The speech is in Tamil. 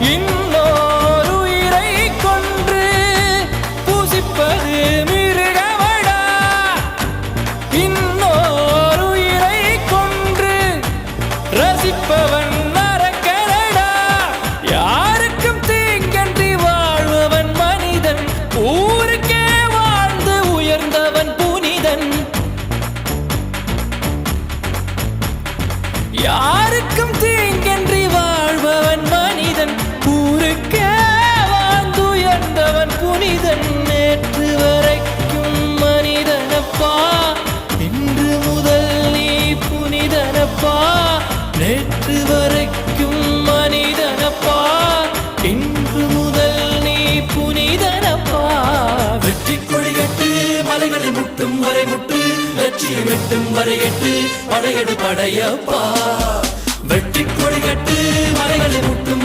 இன்னோர் உயிரை கொன்று பூசிப்பது மிருகமடா. இன்னோர் உயிரை கொன்று ரசிப்பவன் நரக்கரடா. யாருக்கும் தீங்கன்றி வாழ்பவன் மனிதன், ஊருக்கே வாழ்ந்து உயர்ந்தவன் புனிதன். யாருக்கும் தீங்கன்றி வாழ்பவன் மனிதன், ஊருக்கே வாழ்ந்து உயர்ந்தவன் புனிதன். நேற்று வரைக்கும் மனிதனப்பா, இன்று முதல் நீ புனிதனப்பா. நேற்று வரைக்கும் மனிதனப்பா, இன்று முதல் நீ புனிதனப்பா. வெற்றி கொடிகட்டு மலைகளை முட்டும் வரை முட்டு, லட்சியம் எட்டும் வரை எட்டு, படையெடு படையப்பா. வெற்றி கொடிகட்டு மலைகளை முட்டும்